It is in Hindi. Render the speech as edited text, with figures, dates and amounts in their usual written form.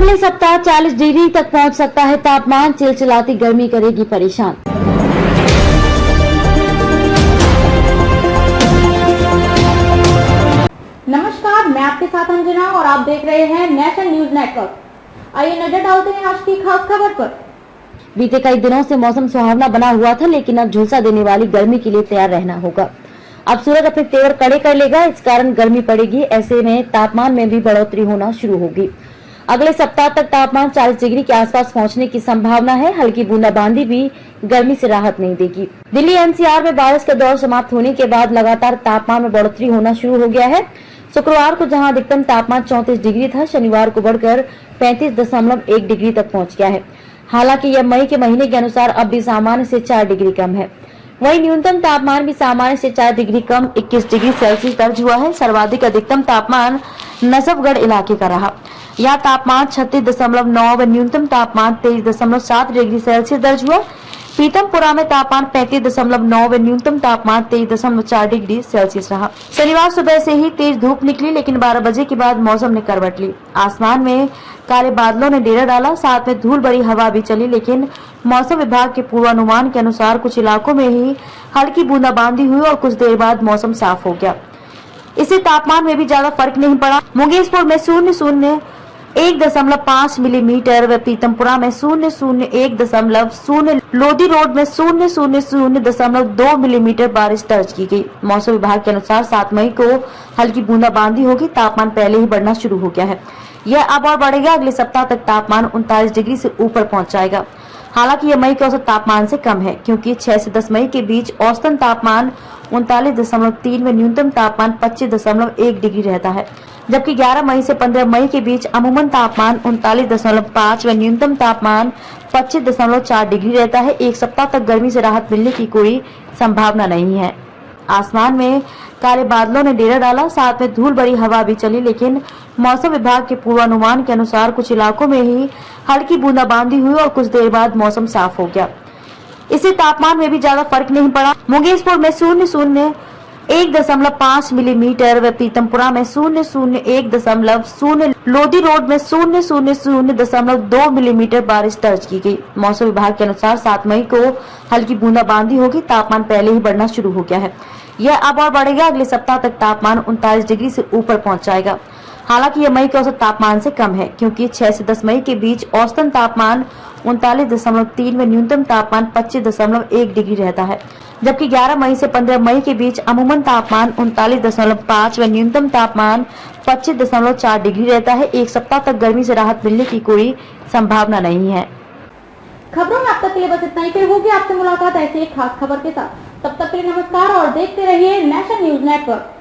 अगले सप्ताह 40 डिग्री तक पहुंच सकता है तापमान। चिलचिलाती गर्मी करेगी परेशान। नमस्कार, मैं आपके साथ अंजना और आप देख रहे हैं नेशनल न्यूज नेटवर्क। आइए नजर डालते हैं आज की खास खबर पर। बीते कई दिनों से मौसम सुहावना बना हुआ था, लेकिन अब झुलसा देने वाली गर्मी के लिए तैयार रहना होगा। अब सूरज अपने तेवर कड़े कर लेगा, इस कारण गर्मी पड़ेगी। ऐसे में तापमान में भी बढ़ोतरी होना शुरू होगी। अगले सप्ताह तक तापमान 40 डिग्री के आसपास पहुंचने की संभावना है। हल्की बूंदाबांदी भी गर्मी से राहत नहीं देगी। दिल्ली एनसीआर में बारिश का दौर समाप्त होने के बाद लगातार तापमान में बढ़ोतरी होना शुरू हो गया है। शुक्रवार को जहां अधिकतम तापमान 34 डिग्री था, शनिवार को बढ़कर 35.1 डिग्री तक पहुंच गया है। हालांकि यह मई के महीने के अनुसार अब भी सामान्य से 4 डिग्री कम है। वहीं न्यूनतम तापमान भी सामान्य से 4 डिग्री कम 21 डिग्री सेल्सियस दर्ज हुआ है। सर्वाधिक अधिकतम तापमान नजफगढ़ इलाके का रहा। यहाँ तापमान 36.9 व न्यूनतम तापमान 23.7 डिग्री सेल्सियस दर्ज हुआ। पीतमपुरा में तापमान 35.9 व न्यूनतम तापमान 23.4 डिग्री सेल्सियस रहा। शनिवार सुबह से ही तेज धूप निकली, लेकिन 12 बजे के बाद मौसम ने करवट ली। आसमान में काले बादलों ने डेरा डाला, साथ में धूल भरी हवा भी चली, लेकिन मौसम विभाग के पूर्वानुमान के अनुसार कुछ इलाकों में ही हल्की बूंदाबांदी हुई और कुछ देर बाद मौसम साफ हो गया। इससे तापमान में भी ज्यादा फर्क नहीं पड़ा। मुंगेरपुर में 0.1.5 मिलीमीटर व पीतमपुरा में 0.1.0, लोधी रोड में 0.2 मिलीमीटर बारिश दर्ज की गई। मौसम विभाग के अनुसार 7 मई को हल्की बूंदाबांदी होगी। तापमान पहले ही बढ़ना शुरू हो गया है। यह अब और बढ़ेगा। अगले सप्ताह तक तापमान 39 डिग्री से ऊपर पहुंच जाएगा। हालांकि यह मई के औसत तापमान से कम है, क्योंकि 6 से 10 मई के बीच औसतन तापमान 39.3 व न्यूनतम तापमान 25.1 डिग्री रहता है, जबकि 11 मई से 15 मई के बीच अमूमन तापमान 39.5 व न्यूनतम तापमान 25.4 डिग्री रहता है। एक सप्ताह तक गर्मी से राहत मिलने की कोई संभावना नहीं है। आसमान में काले बादलों ने डेरा डाला, साथ में धूल भरी हवा भी चली, लेकिन मौसम विभाग के पूर्वानुमान के अनुसार कुछ इलाकों में ही हल्की बूंदाबांदी हुई और कुछ देर बाद मौसम साफ हो गया। इससे तापमान में भी ज्यादा फर्क नहीं पड़ा। मुंगेरपुर में 0.1.5 मिलीमीटर व पीतमपुरा में 0.1.0, लोधी रोड में 0.2 मिलीमीटर बारिश दर्ज की गई। मौसम विभाग के अनुसार 7 मई को हल्की बूंदाबांदी होगी। तापमान पहले ही बढ़ना शुरू हो गया है। यह अब और बढ़ेगा। अगले सप्ताह तक तापमान 39 डिग्री से ऊपर पहुंच जाएगा। हालांकि यह मई के औसत तापमान से कम है, क्योंकि 6 से 10 मई के बीच औसतन तापमान 39.3 व न्यूनतम तापमान 25.1 डिग्री रहता है, जबकि 11 मई से 15 मई के बीच अमूमन तापमान 39.5 व न्यूनतम तापमान 25.4 डिग्री रहता है। एक सप्ताह तक गर्मी से राहत मिलने की कोई संभावना नहीं है। खबरों में अब तक के लिए बस इतना ही। फिर होगी आपसे मुलाकात ऐसी एक खास खबर के साथ। तब तक के लिए नमस्कार और देखते रहिए नेशनल न्यूज नेटवर्क।